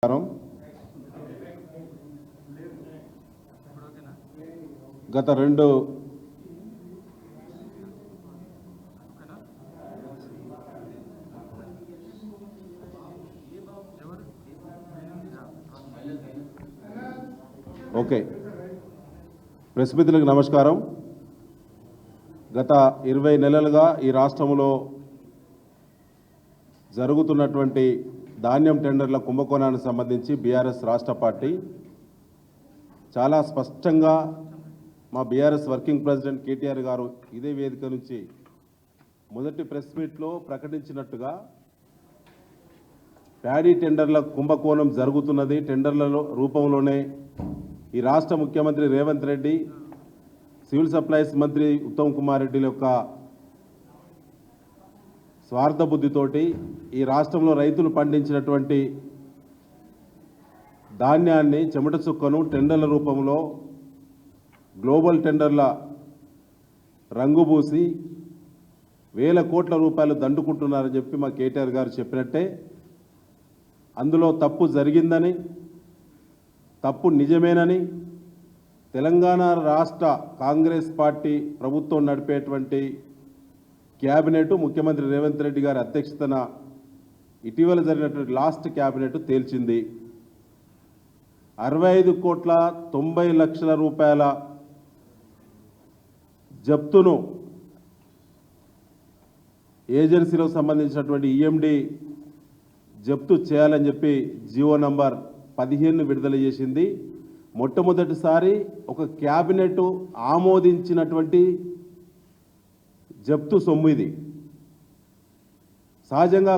గత రెండు ప్రెస్ మిత్రులకు నమస్కారం. గత 20 నెలలుగా ఈ రాష్ట్రంలో జరుగుతున్నటువంటి ధాన్యం టెండర్ల కుంభకోణానికి సంబంధించి బీఆర్ఎస్ రాష్ట్ర పార్టీ చాలా స్పష్టంగా మా బీఆర్ఎస్ వర్కింగ్ ప్రెసిడెంట్ కేటీఆర్ గారు ఇదే వేదిక నుంచి మొదటి ప్రెస్ మీట్లో ప్రకటించినట్టుగా ప్యాడీ టెండర్ల కుంభకోణం జరుగుతున్నది. టెండర్ల రూపంలోనే ఈ రాష్ట్ర ముఖ్యమంత్రి రేవంత్ రెడ్డి, సివిల్ సప్లైస్ మంత్రి ఉత్తమ్ కుమార్ రెడ్డి యొక్క స్వార్థ బుద్ధితోటి ఈ రాష్ట్రంలో రైతులు పండించినటువంటి ధాన్యాన్ని చెమట చుక్కను టెండర్ల రూపంలో గ్లోబల్ టెండర్ల రంగుబూసి వేల కోట్ల రూపాయలు దండుకుంటున్నారని చెప్పి మా కేటీఆర్ గారు చెప్పినట్టే అందులో తప్పు జరిగిందని, తప్పు నిజమేనని తెలంగాణ రాష్ట్ర కాంగ్రెస్ పార్టీ ప్రభుత్వం నడిపేటువంటి క్యాబినెట్ ముఖ్యమంత్రి రేవంత్ రెడ్డి గారి అధ్యక్షతన ఇటీవల జరిగినటువంటి లాస్ట్ క్యాబినెట్ తేల్చింది. 65,90,00,000 రూపాయల జప్తును ఏజెన్సీలకు సంబంధించినటువంటి ఈఎండి జప్తు చేయాలని చెప్పి జీవో నంబర్ 15 విడుదల చేసింది. మొట్టమొదటిసారి ఒక క్యాబినెట్ ఆమోదించినటువంటి జప్తు సొమ్ము ఇది. సహజంగా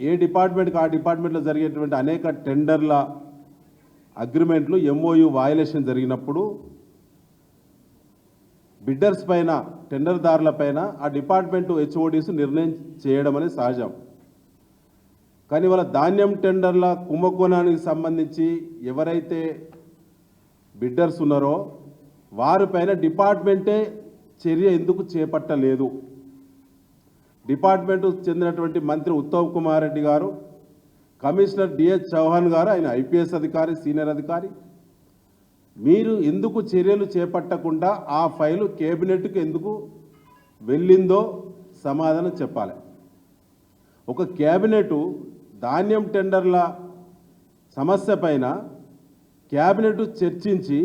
ఏ డిపార్ట్మెంట్కి ఆ డిపార్ట్మెంట్లో జరిగేటువంటి అనేక టెండర్ల అగ్రిమెంట్లు ఎంఓయు వయలేషన్ జరిగినప్పుడు బిడ్డర్స్ పైన, టెండర్దారుల పైన ఆ డిపార్ట్మెంటు హెచ్ఓడీస్ నిర్ణయం చేయడం అనేది సహజం. కానీ వాళ్ళ ధాన్యం టెండర్ల కుంభకోణానికి సంబంధించి ఎవరైతే బిడ్డర్స్ ఉన్నారో వారిపైన డిపార్ట్మెంటే చర్య ఎందుకు చేపట్టలేదు? డిపార్ట్మెంటు చెందినటువంటి మంత్రి ఉత్తమ్ కుమార్ రెడ్డి గారు, కమిషనర్ డిహెచ్ చౌహాన్ గారు, ఆయన ఐపీఎస్ అధికారి, సీనియర్ అధికారి, మీరు ఎందుకు చర్యలు చేపట్టకుండా ఆ ఫైలు కేబినెట్కి ఎందుకు వెళ్ళిందో సమాధానం చెప్పాలి. ఒక కేబినెట్ ధాన్యం టెండర్ల సమస్య పైన కేబినెట్ చర్చించి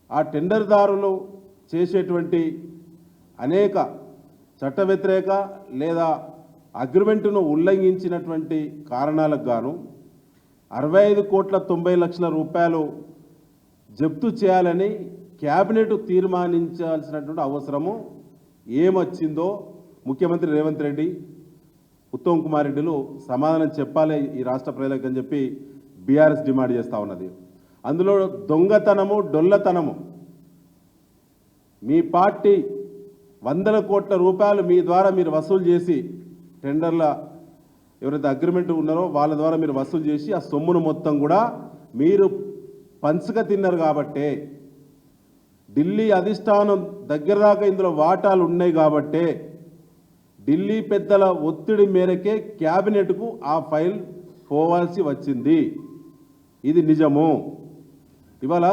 ఆ టెండర్దారులు చేసేటువంటి అనేక చట్ట వ్యతిరేక లేదా అగ్రిమెంటును ఉల్లంఘించినటువంటి కారణాలకు గాను 65,90,00,000 రూపాయలు జప్తు చేయాలని క్యాబినెట్ తీర్మానించాల్సినటువంటి అవసరము ఏమొచ్చిందో ముఖ్యమంత్రి రేవంత్ రెడ్డి, ఉత్తమ్ కుమార్ రెడ్డిలు సమాధానం చెప్పాలి ఈ రాష్ట్ర ప్రజలకు అని చెప్పి బీఆర్ఎస్ డిమాండ్ చేస్తూ ఉన్నది. అందులో దొంగతనము, డొల్లతనము. మీ పార్టీ 100 కోట్ల రూపాయలు మీ ద్వారా మీరు వసూలు చేసి, టెండర్ల ఎవరైతే అగ్రిమెంట్ ఉన్నారో వాళ్ళ ద్వారా మీరు వసూలు చేసి ఆ సొమ్మును మొత్తం కూడా మీరు పంచక తిన్నారు. కాబట్టే ఢిల్లీ అధిష్టానం దగ్గర దాకా ఇందులో వాటాలు ఉన్నాయి. కాబట్టే ఢిల్లీ పెద్దల ఒత్తిడి మేరకే క్యాబినెట్కు ఆ ఫైల్ పోవాల్సి వచ్చింది. ఇది నిజము. ఇవాళ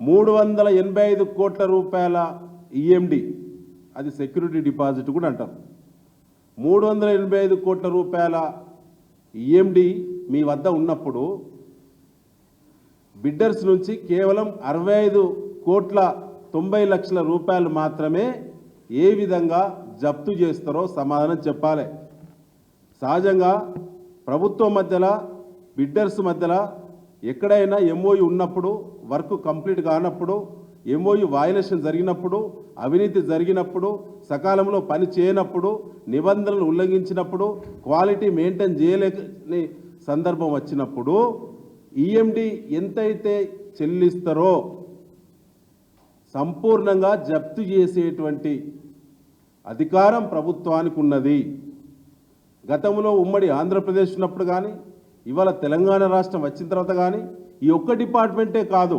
385 కోట్ల రూపాయల ఈఎండి, అది సెక్యూరిటీ డిపాజిట్ కూడా అంటారు. 385 కోట్ల రూపాయల ఈఎండి మీ వద్ద ఉన్నప్పుడు బిడ్డర్స్ నుంచి కేవలం 65,90,00,000 రూపాయలు మాత్రమే ఏ విధంగా జప్తు చేస్తారో సమాధానం చెప్పాలి. సహజంగా ప్రభుత్వం మధ్యలో, బిడ్డర్స్ మధ్యలో ఎక్కడైనా ఎంఓయు ఉన్నప్పుడు, వర్క్ కంప్లీట్ కానప్పుడు, ఎంఓయు వయలేషన్ జరిగినప్పుడు, అవినీతి జరిగినప్పుడు, సకాలంలో పని చేయనప్పుడు, నిబంధనలు ఉల్లంఘించినప్పుడు, క్వాలిటీ మెయింటైన్ చేయలేని సందర్భం వచ్చినప్పుడు ఈఎండి ఎంతైతే చెల్లిస్తారో సంపూర్ణంగా జప్తు చేసేటువంటి అధికారం ప్రభుత్వానికి ఉన్నది. గతంలో ఉమ్మడి ఆంధ్రప్రదేశ్ ఉన్నప్పుడు కానీ, ఇవాళ తెలంగాణ రాష్ట్రం వచ్చిన తర్వాత కానీ ఈ ఒక్క డిపార్ట్మెంటే కాదు,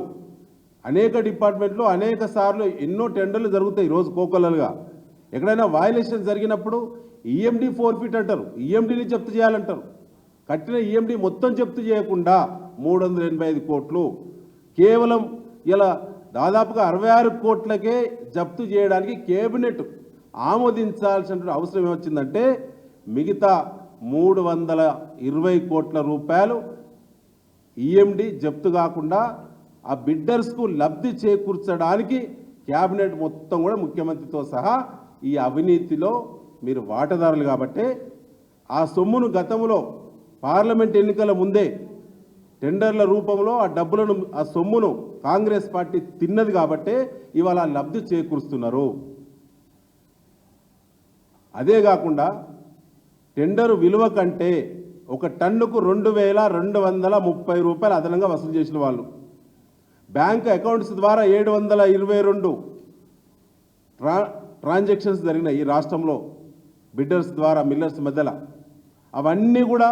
అనేక డిపార్ట్మెంట్లో అనేక సార్లు ఎన్నో టెండర్లు జరుగుతాయి రోజు కోకొల్లలుగా. ఎక్కడైనా వయలేషన్ జరిగినప్పుడు ఈఎండి ఫోర్ఫిట్ అంటారు, ఈఎండిని జప్తు చేయాలంటారు. కట్టిన ఈఎండి మొత్తం జప్తు చేయకుండా 385 కోట్లు కేవలం ఇలా దాదాపుగా 66 కోట్లకే జప్తు చేయడానికి కేబినెట్ ఆమోదించాల్సిన అవసరం ఏమొచ్చిందంటే మిగతా 320 కోట్ల రూపాయలు ఈఎండి జప్తు కాకుండా ఆ బిడ్డర్స్కు లబ్ధి చేకూర్చడానికి క్యాబినెట్ మొత్తం కూడా ముఖ్యమంత్రితో సహా ఈ అవినీతిలో మీరు వాటాదారులు కాబట్టి ఆ సొమ్మును గతంలో పార్లమెంట్ ఎన్నికల ముందే టెండర్ల రూపంలో ఆ డబ్బులను ఆ సొమ్మును కాంగ్రెస్ పార్టీ తిన్నది కాబట్టే ఇవాళ లబ్ధి చేకూరుస్తున్నారు. అదే కాకుండా టెండరు విలువ కంటే ఒక టన్నుకు 2230 రూపాయలు అదనంగా వసూలు చేసిన వాళ్ళు, బ్యాంక్ అకౌంట్స్ ద్వారా 722 ట్రాన్సాక్షన్స్ జరిగినాయి ఈ రాష్ట్రంలో బిడ్డర్స్ ద్వారా మిల్లర్స్ మధ్యలో. అవన్నీ కూడా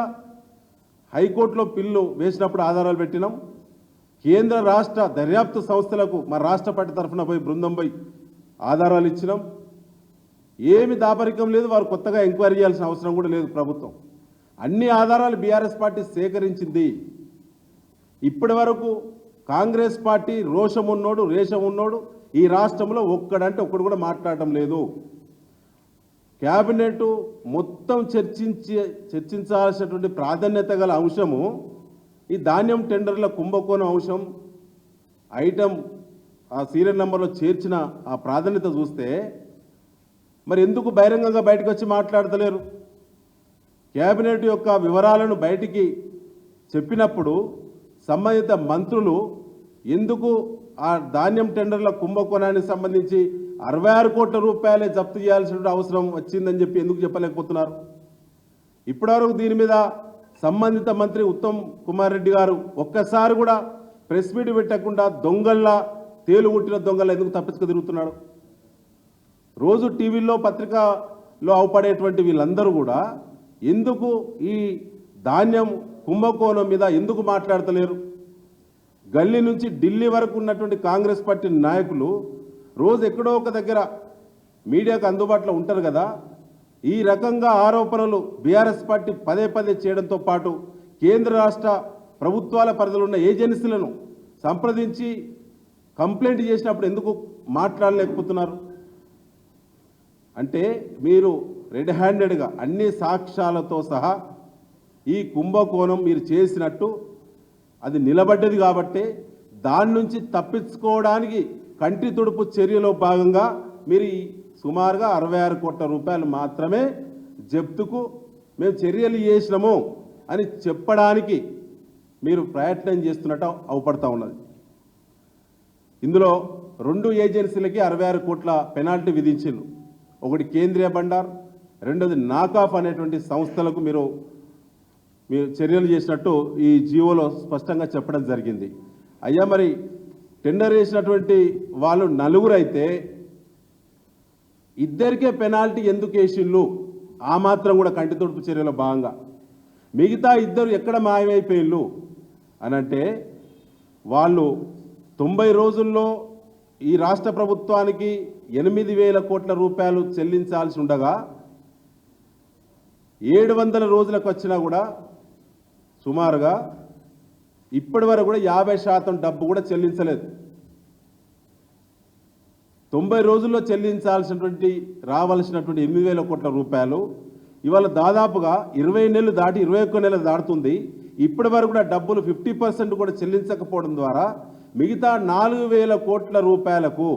హైకోర్టులో పిల్లు వేసినప్పుడు ఆధారాలు పెట్టినాం. కేంద్ర రాష్ట్ర దర్యాప్తు సంస్థలకు మా రాష్ట్ర పార్టీ తరఫున పోయి బృందం పోయి ఆధారాలు ఇచ్చినాం. ఏమి దాపరికం లేదు, వారు కొత్తగా ఎంక్వైరీ చేయాల్సిన అవసరం కూడా లేదు. ప్రభుత్వం అన్ని ఆధారాలు బీఆర్ఎస్ పార్టీ సేకరించింది. ఇప్పటి వరకు కాంగ్రెస్ పార్టీ రోషం ఉన్నోడు రేషం ఉన్నోడు ఈ రాష్ట్రంలో ఒక్కడంటే ఒక్కడు కూడా మాట్లాడటం లేదు. క్యాబినెట్ మొత్తం చర్చించాల్సినటువంటి ప్రాధాన్యత గల అంశము ఈ ధాన్యం టెండర్ల కుంభకోణం అంశం. ఐటమ్ ఆ సీరియల్ నెంబర్లో చేర్చిన ఆ ప్రాధాన్యత చూస్తే మరి ఎందుకు బహిరంగంగా బయటకు వచ్చి మాట్లాడతలేరు? క్యాబినెట్ యొక్క వివరాలను బయటికి చెప్పినప్పుడు సంబంధిత మంత్రులు ఎందుకు ఆ ధాన్యం టెండర్ల కుంభకోణానికి సంబంధించి 66 కోట్ల రూపాయలే జప్తు చేయాల్సిన అవసరం వచ్చిందని చెప్పి ఎందుకు చెప్పలేకపోతున్నారు? ఇప్పటివరకు దీని మీద సంబంధిత మంత్రి ఉత్తమ్ కుమార్ రెడ్డి గారు ఒక్కసారి కూడా ప్రెస్ మీట్ పెట్టకుండా దొంగల్లా తేలుగుట్టిన దొంగల్లా ఎందుకు తప్పించుకు తిరుగుతున్నాడు? రోజు టీవీల్లో పత్రికలో అవపడేటువంటి వీళ్ళందరూ కూడా ఎందుకు ఈ ధాన్యం కుంభకోణం మీద ఎందుకు మాట్లాడతలేరు? గల్లీ నుంచి ఢిల్లీ వరకు ఉన్నటువంటి కాంగ్రెస్ పార్టీ నాయకులు రోజు ఎక్కడో ఒక దగ్గర మీడియాకు అందుబాటులో ఉంటారు కదా. ఈ రకంగా ఆరోపణలు బీఆర్ఎస్ పార్టీ పదే పదే చేయడంతో పాటు కేంద్ర రాష్ట్ర ప్రభుత్వాల పరిధిలో ఉన్న ఏజెన్సీలను సంప్రదించి కంప్లైంట్ చేసినప్పుడు ఎందుకు మాట్లాడలేకపోతున్నారు? అంటే మీరు రెడ్ హ్యాండెడ్గా అన్ని సాక్ష్యాలతో సహా ఈ కుంభకోణం మీరు చేసినట్టు అది నిలబడ్డది కాబట్టి దాని నుంచి తప్పించుకోవడానికి కంటి తుడుపు చర్యలో భాగంగా మీరు సుమారుగా 66 కోట్ల రూపాయలు మాత్రమే జప్తుకు మేము చర్యలు చేసినాము అని చెప్పడానికి మీరు ప్రయత్నం చేస్తున్నట్టు అవపడతా ఉన్నది. ఇందులో 2 ఏజెన్సీలకి 66 కోట్ల పెనాల్టీ విధించారు. ఒకటి కేంద్రీయ బండార్, రెండోది నాకాఫ్ అనేటువంటి సంస్థలకు మీరు చర్యలు చేసినట్టు ఈ జీవోలో స్పష్టంగా చెప్పడం జరిగింది. అయ్యా మరి టెండర్ వేసినటువంటి వాళ్ళు 4 అయితే ఇద్దరికే పెనాల్టీ ఎందుకు వేసిళ్ళు? ఆ మాత్రం కూడా కంటి తుడుపు చర్యలో భాగంగా మిగతా 2 ఎక్కడ మాయమైపోయిళ్ళు అనంటే వాళ్ళు 90 రోజుల్లో ఈ రాష్ట్ర ప్రభుత్వానికి 8,000 కోట్ల రూపాయలు చెల్లించాల్సి ఉండగా 700 రోజులకు వచ్చినా కూడా సుమారుగా ఇప్పటి వరకు కూడా 50% డబ్బు కూడా చెల్లించలేదు. 90 రోజుల్లో చెల్లించాల్సినటువంటి రావాల్సినటువంటి 8,000 కోట్ల రూపాయలు ఇవాళ దాదాపుగా 20 నెలలు దాటి 21 నెలలు దాటుతుంది. ఇప్పటి వరకు కూడా డబ్బులు 50% కూడా చెల్లించకపోవడం ద్వారా మిగతా 4,000 కోట్ల రూపాయలకు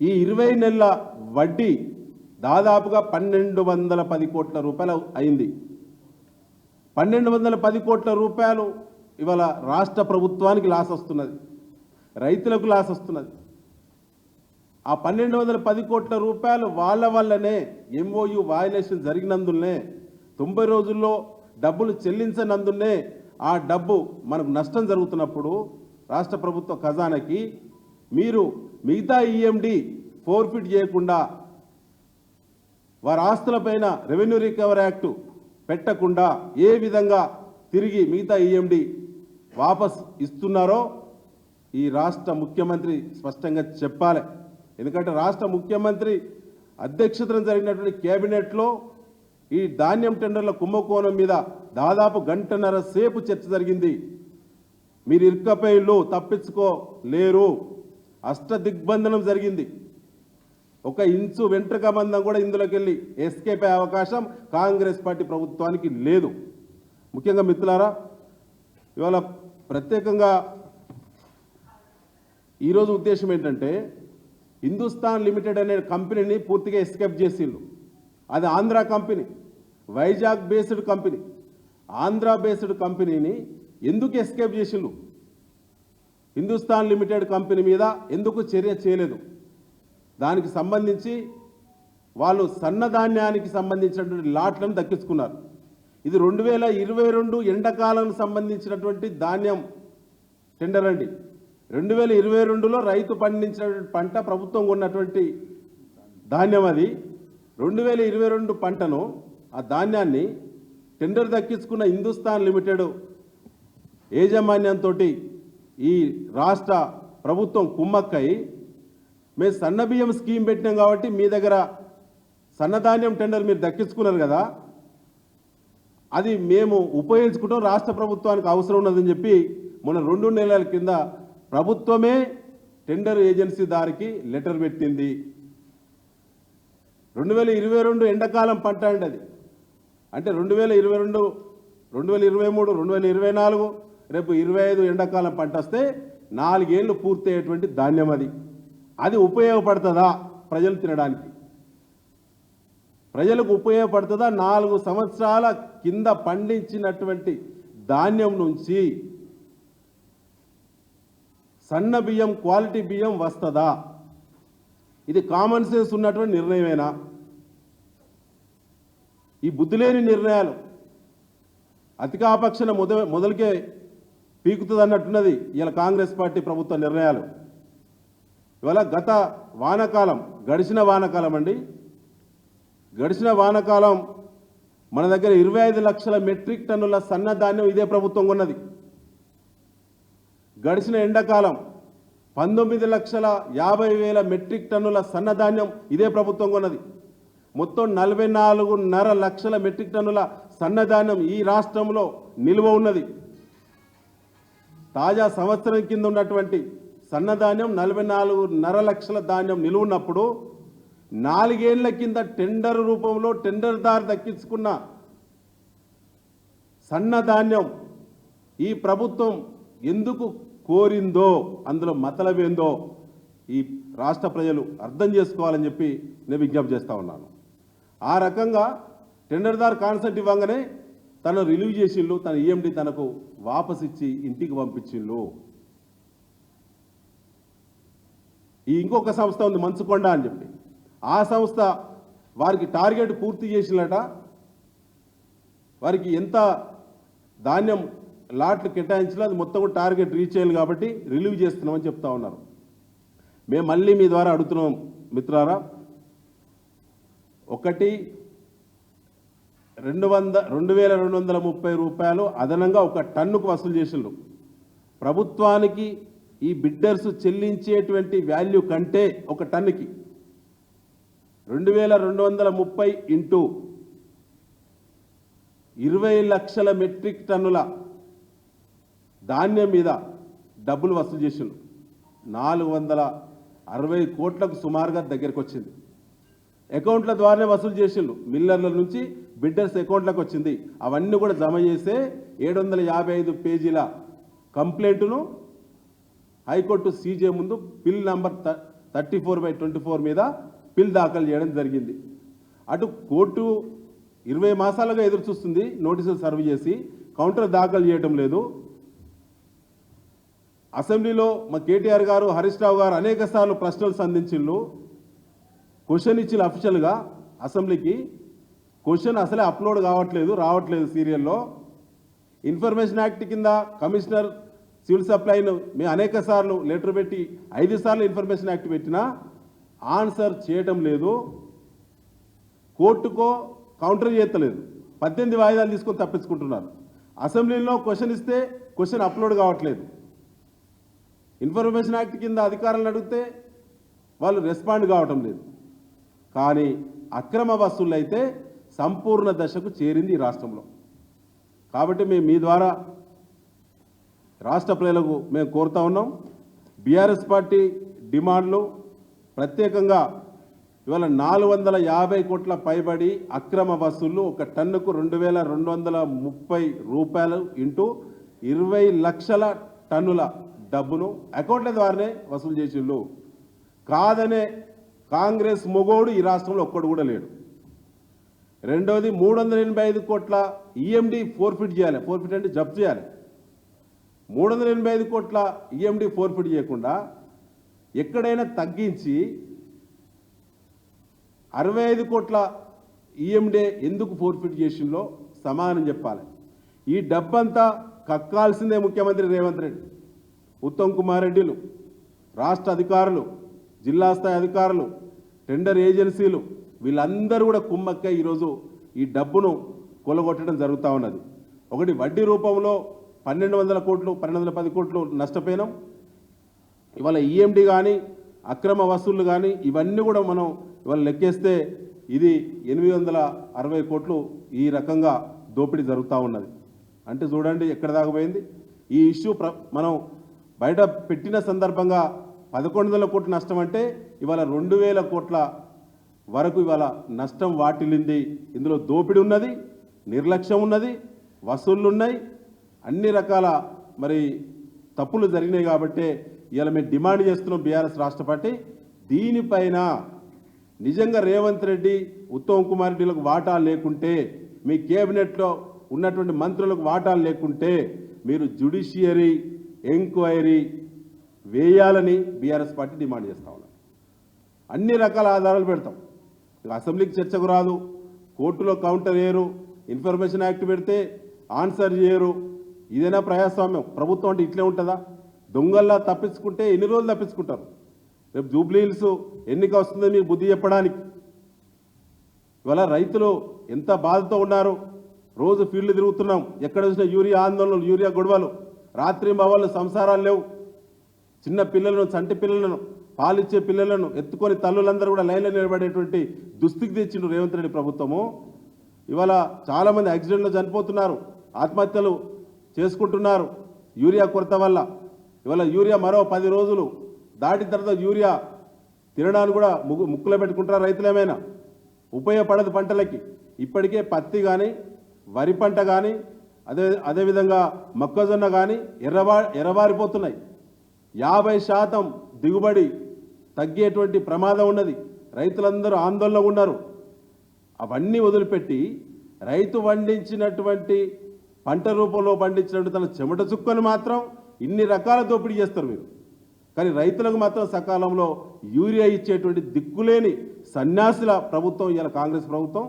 ఈ 20 నెలల వడ్డీ దాదాపుగా 1,210 కోట్ల రూపాయలు అయింది. 1,210 కోట్ల రూపాయలు ఇవాళ రాష్ట్ర ప్రభుత్వానికి లాస్ వస్తున్నది, రైతులకు లాస్ వస్తున్నది. ఆ 1,210 కోట్ల రూపాయలు వాళ్ళ వల్లనే ఎంఓయు వయలేషన్ జరిగినందునే 90 రోజుల్లో డబ్బులు చెల్లించనందునే ఆ డబ్బు మనకు నష్టం జరుగుతున్నప్పుడు రాష్ట్ర ప్రభుత్వ ఖజానాకి మీరు మిగతా ఈఎండి ఫోర్ఫిట్ చేయకుండా వారి ఆస్తులపైన రెవెన్యూ రికవరీ యాక్టు పెట్టకుండా ఏ విధంగా తిరిగి మిగతా ఈఎండి వాపస్ ఇస్తున్నారో ఈ రాష్ట్ర ముఖ్యమంత్రి స్పష్టంగా చెప్పాలి. ఎందుకంటే రాష్ట్ర ముఖ్యమంత్రి అధ్యక్షతన జరిగినటువంటి కేబినెట్లో ఈ ధాన్యం టెండర్ల కుంభకోణం మీద దాదాపు గంటన్నర సేపు చర్చ జరిగింది. మీరు ఇరుక్కపోయిళ్ళు, తప్పించుకోలేరు. అష్టదిగ్బంధనం జరిగింది. ఒక ఇంచు వెంట్రుక మందం కూడా ఇందులోకి వెళ్ళి ఎస్కేప్ అయ్యే అవకాశం కాంగ్రెస్ పార్టీ ప్రభుత్వానికి లేదు. ముఖ్యంగా మిత్రులారా, ఇవాళ ప్రత్యేకంగా ఈరోజు ఉద్దేశం ఏంటంటే, హిందుస్థాన్ లిమిటెడ్ అనే కంపెనీని పూర్తిగా ఎస్కేప్ చేసిండ్రు. అది Andhra company, Vizag based company. Andhra based కంపెనీని ఎందుకు ఎస్కేప్ చేసిండ్రు? హిందుస్థాన్ లిమిటెడ్ కంపెనీ మీద ఎందుకు చర్య చేయలేదు? దానికి సంబంధించి వాళ్ళు సన్నధాన్యానికి సంబంధించినటువంటి లాట్లను దక్కించుకున్నారు. ఇది 2022 ఎండాకాలానికి సంబంధించినటువంటి ధాన్యం టెండర్ అండి. 2022లో రైతు పండించినటువంటి పంట ప్రభుత్వం కొన్నటువంటి ధాన్యం. అది 2022 పంటను, ఆ ధాన్యాన్ని టెండర్ దక్కించుకున్న హిందుస్థాన్ లిమిటెడ్ యాజమాన్యంతో ఈ రాష్ట్ర ప్రభుత్వం కుమ్మక్కై, మేము సన్నబియ్యం స్కీమ్ పెట్టినాం కాబట్టి మీ దగ్గర సన్నధాన్యం టెండర్ మీరు దక్కించుకున్నారు కదా, అది మేము ఉపయోగించుకుంటాం, రాష్ట్ర ప్రభుత్వానికి అవసరం ఉన్నదని చెప్పి మొన్న 2 నెలల కింద ప్రభుత్వమే టెండర్ ఏజెన్సీ దారికి లెటర్ పెట్టింది. 2022 ఎండాకాలం పంట అండి అది. అంటే 2022, 2023, 2024, రేపు 25 ఎండాకాలం పంట వస్తే 4 ఏళ్ళు పూర్తయ్యేటువంటి ధాన్యం అది. అది ఉపయోగపడుతుందా ప్రజలు తినడానికి? ప్రజలకు ఉపయోగపడుతుందా? 4 సంవత్సరాల కింద పండించినటువంటి ధాన్యం నుంచి సన్న బియ్యం, క్వాలిటీ బియ్యం వస్తుందా? ఇది కామన్ సెన్స్ ఉన్నటువంటి నిర్ణయమేనా? ఈ బుద్ధిలేని నిర్ణయాలు అధికాపక్షన మొదలుకే పీకుతుంది అన్నట్టున్నది ఇలా కాంగ్రెస్ పార్టీ ప్రభుత్వ నిర్ణయాలు. ఇవాళ గత వానాకాలం, గడిచిన వానాకాలం అండి, గడిచిన వానాకాలం మన దగ్గర 25 లక్షల మెట్రిక్ టన్నుల సన్నధాన్యం ఇదే ప్రభుత్వం కొన్నది. గడిచిన ఎండాకాలం 19,50,000 మెట్రిక్ టన్నుల సన్నధాన్యం ఇదే ప్రభుత్వం కొన్నది. మొత్తం 44.5 లక్షల మెట్రిక్ టన్నుల సన్నధాన్యం ఈ రాష్ట్రంలో నిల్వ ఉన్నది. తాజా సంవత్సరం కింద ఉన్నటువంటి సన్నధాన్యం 44.5 లక్షల ధాన్యం నిల్వ ఉన్నప్పుడు 4 ఏళ్ల కింద టెండర్ రూపంలో టెండర్దారు దక్కించుకున్న సన్నధాన్యం ఈ ప్రభుత్వం ఎందుకు కోరిందో, అందులో మతలబేందో ఈ రాష్ట్ర ప్రజలు అర్థం చేసుకోవాలని చెప్పి నేను విజ్ఞప్తి చేస్తూ ఉన్నాను. ఆ రకంగా టెండర్దారు కాన్సెప్ట్ ఇవ్వగానే తను రిలీవ్ చేసిళ్ళు, తన ఈఎండి తనకు వాపస్ ఇచ్చి ఇంటికి పంపించిళ్ళు. ఈ ఇంకొక సంస్థ ఉంది మంచుకొండ అని చెప్పి, ఆ సంస్థ వారికి టార్గెట్ పూర్తి చేసినట, వారికి ఎంత ధాన్యం లాట్లు కేటాయించినా అది మొత్తం కూడా టార్గెట్ రీచ్ అయ్యాలి కాబట్టి రిలీవ్ చేస్తున్నామని చెప్తా ఉన్నారు. మేము మళ్ళీ మీ ద్వారా అడుగుతున్నాం మిత్రులారా, 2,230 రూపాయలు అదనంగా ఒక టన్నుకు వసూలు చేసిండ్రు. ప్రభుత్వానికి ఈ బిడ్డర్స్ చెల్లించేటువంటి వాల్యూ కంటే ఒక టన్నుకి 2,230 ఇంటూ 20 లక్షల మెట్రిక్ టన్నుల ధాన్యం మీద డబ్బులు వసూలు చేసిండ్రు. 460 కోట్లకు సుమారుగా దగ్గరికి వచ్చింది. అకౌంట్ల ద్వారానే వసూలు చేసిండ్రు. మిల్లర్ల నుంచి బిడ్డర్స్ అకౌంట్లకు వచ్చింది. అవన్నీ కూడా జమ చేసే 755 పేజీల కంప్లైంట్ను హైకోర్టు సీజే ముందు పిల్ నంబర్ 34/24 మీద పిల్ దాఖలు చేయడం జరిగింది. అటు కోర్టు 20 మాసాలుగా ఎదురు చూస్తుంది, నోటీసులు సర్వ్ చేసి కౌంటర్ దాఖలు చేయడం లేదు. అసెంబ్లీలో మా కేటీఆర్ గారు, హరీష్ రావు గారు అనేక సార్లు ప్రశ్నలు సంధించిండ్రు. క్వశ్చన్ ఇచ్చిన అఫీషియల్గా అసెంబ్లీకి క్వశ్చన్ అసలే అప్లోడ్ రావట్లేదు సీరియల్లో. ఇన్ఫర్మేషన్ యాక్ట్ కింద కమిషనర్ సివిల్ సప్లైను మేము అనేక సార్లు లెటర్ పెట్టి 5 సార్లు ఇన్ఫర్మేషన్ యాక్ట్ పెట్టినా ఆన్సర్ చేయటం లేదు. కోర్టుకో కౌంటర్ చేయట్లేదు. 18 వాయిదాలు తీసుకొని తప్పించుకుంటున్నారు. అసెంబ్లీలో క్వశ్చన్ ఇస్తే క్వశ్చన్ అప్లోడ్ కావట్లేదు. ఇన్ఫర్మేషన్ యాక్ట్ కింద అధికారులను అడిగితే వాళ్ళు రెస్పాండ్ కావటం లేదు. కానీ అక్రమ వసూళ్ళు అయితే సంపూర్ణ దశకు చేరింది ఈ రాష్ట్రంలో. కాబట్టి మేము మీ ద్వారా రాష్ట్ర ప్రజలకు మేము కోరుతా ఉన్నాం, బీఆర్ఎస్ పార్టీ డిమాండ్లు ప్రత్యేకంగా ఇవాళ 450 కోట్ల పైబడి అక్రమ వసూళ్లు, ఒక టన్నుకు 2230 రూపాయలు ఇంటూ 20 లక్షల టన్నుల డబ్బును అకౌంట్ల ద్వారానే వసూలు చేసిళ్ళు. కాదనే కాంగ్రెస్ మొగోడు ఈ రాష్ట్రంలో ఒక్కడు కూడా లేడు. రెండవది 385 కోట్ల ఈఎండి ఫోర్ఫిట్ చేయాలి. ఫోర్ఫిట్ అంటే జప్తు చేయాలి. 385 కోట్ల ఈఎండి ఫోర్ఫిట్ చేయకుండా ఎక్కడైనా తగ్గించి 65 కోట్ల ఈఎండే ఎందుకు ఫోర్ఫిట్ చేసిందో సమానం చెప్పాలి. ఈ డబ్బంతా కక్కాల్సిందే ముఖ్యమంత్రి రేవంత్ రెడ్డి, ఉత్తమ్ కుమార్ రెడ్డిలు, రాష్ట్ర అధికారులు, జిల్లా స్థాయి అధికారులు, టెండర్ ఏజెన్సీలు వీళ్ళందరూ కూడా కుమ్మక్క ఈరోజు ఈ డబ్బును కొలగొట్టడం జరుగుతూ ఉన్నది. ఒకటి వడ్డీ రూపంలో 1200 కోట్లు 1210 కోట్లు నష్టపోయినాం. ఇవాళ ఈఎండి కానీ అక్రమ వసూళ్లు కానీ ఇవన్నీ కూడా మనం ఇవాళ లెక్కేస్తే ఇది 860 కోట్లు ఈ రకంగా దోపిడీ జరుగుతూ ఉన్నది. అంటే చూడండి ఎక్కడ దాకా పోయింది ఈ ఇష్యూ. మనం బయట పెట్టిన సందర్భంగా 1100 కోట్ల నష్టం అంటే ఇవాళ 2000 కోట్ల వరకు ఇవాళ నష్టం వాటిల్లింది. ఇందులో దోపిడీ ఉన్నది, నిర్లక్ష్యం ఉన్నది, వసూళ్లు ఉన్నాయి, అన్ని రకాల మరి తప్పులు జరిగినాయి. కాబట్టే ఇవాళ మేము డిమాండ్ చేస్తున్నాం బీఆర్ఎస్ రాష్ట్ర పార్టీ, దీనిపైన నిజంగా రేవంత్ రెడ్డి, ఉత్తమ్ కుమార్ రెడ్డిలకు వాటాలు లేకుంటే, మీ కేబినెట్లో ఉన్నటువంటి మంత్రులకు వాటాలు లేకుంటే మీరు జ్యుడిషియరీ ఎంక్వైరీ వేయాలని బీఆర్ఎస్ పార్టీ డిమాండ్ చేస్తూ ఉన్నాం. అన్ని రకాల ఆధారాలు పెడతాం. అసెంబ్లీకి చర్చకు రాదు, కోర్టులో కౌంటర్ చేయరు, ఇన్ఫర్మేషన్ యాక్ట్ పెడితే ఆన్సర్ చేయరు. ఇదేనా ప్రజాస్వామ్యం? ప్రభుత్వం అంటే ఇట్లే ఉంటుందా? దొంగల్లా తప్పించుకుంటే ఎన్ని రోజులు తప్పించుకుంటారు? రేపు జూబ్లీ హిల్స్ ఎన్నిక వస్తుందో మీకు బుద్ధి చెప్పడానికి. ఇవాళ రైతులు ఎంత బాధతో ఉన్నారు. రోజు ఫీల్డ్ తిరుగుతున్నాం, ఎక్కడ చూసినా యూరియా ఆందోళనలు, యూరియా గొడవలు, రాత్రి మవాళ్ళు సంసారాలు లేవు. చిన్న పిల్లలను, చంటి పిల్లలను, పాలిచ్చే పిల్లలను ఎత్తుకొని తల్లులందరూ కూడా లైన్లో నిలబడేటువంటి దుస్థితికి తెచ్చిండు రేవంత్ రెడ్డి ప్రభుత్వము. ఇవాళ చాలామంది యాక్సిడెంట్లో చనిపోతున్నారు, ఆత్మహత్యలు చేసుకుంటున్నారు యూరియా కొరత వల్ల. ఇవాళ యూరియా మరో 10 రోజులు దాటిన తర్వాత యూరియా తినడానికి కూడా ముక్కులో పెట్టుకుంటారు రైతులు. ఏమైనా ఉపయోగపడదు పంటలకి. ఇప్పటికే పత్తి కానీ, వరి పంట కానీ, అదేవిధంగా మొక్కజొన్న కానీ ఎర్రబారిపోతున్నాయి. 50% దిగుబడి తగ్గేటువంటి ప్రమాదం ఉన్నది. రైతులందరూ ఆందోళనలో ఉన్నారు. అవన్నీ వదిలిపెట్టి రైతు పండించినటువంటి పంట రూపంలో పండించినటువంటి తన చెమట చుక్కను మాత్రం ఇన్ని రకాల దోపిడీ చేస్తారు మీరు. కానీ రైతులకు మాత్రం సకాలంలో యూరియా ఇచ్చేటువంటి దిక్కులేని సన్యాసుల ప్రభుత్వం ఇవాళ కాంగ్రెస్ ప్రభుత్వం.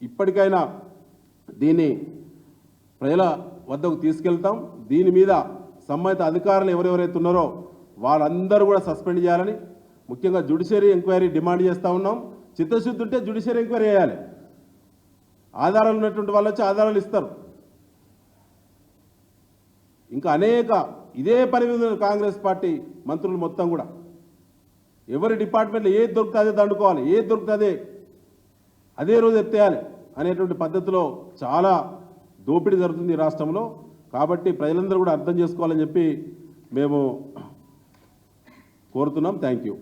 ఇప్పటికైనా దీన్ని ప్రజల వద్దకు తీసుకెళ్తాం. దీని మీద సంబంధిత అధికారులు ఎవరెవరైతే ఉన్నారో వాళ్ళందరూ కూడా సస్పెండ్ చేయాలని, ముఖ్యంగా జ్యుడిషియరీ ఎంక్వైరీ డిమాండ్ చేస్తూ ఉన్నాం. చిత్తశుద్ధి ఉంటే జ్యుడిషియరీ ఎంక్వైరీ చేయాలి. ఆధారాలు ఉన్నటువంటి వాళ్ళు వచ్చి ఆధారాలు ఇస్తారు. ఇంకా అనేక ఇదే పని మీద కాంగ్రెస్ పార్టీ మంత్రులు మొత్తం కూడా ఎవరి డిపార్ట్మెంట్లో ఏది దొరికితే అదే దండుకోవాలి, ఏది దొరికితే అదే రోజు ఎత్తేయాలి అనేటువంటి పద్ధతిలో చాలా దోపిడీ జరుగుతుంది ఈ రాష్ట్రంలో. కాబట్టి ప్రజలందరూ కూడా అర్థం చేసుకోవాలని చెప్పి మేము కోరుతున్నాం. Thank you.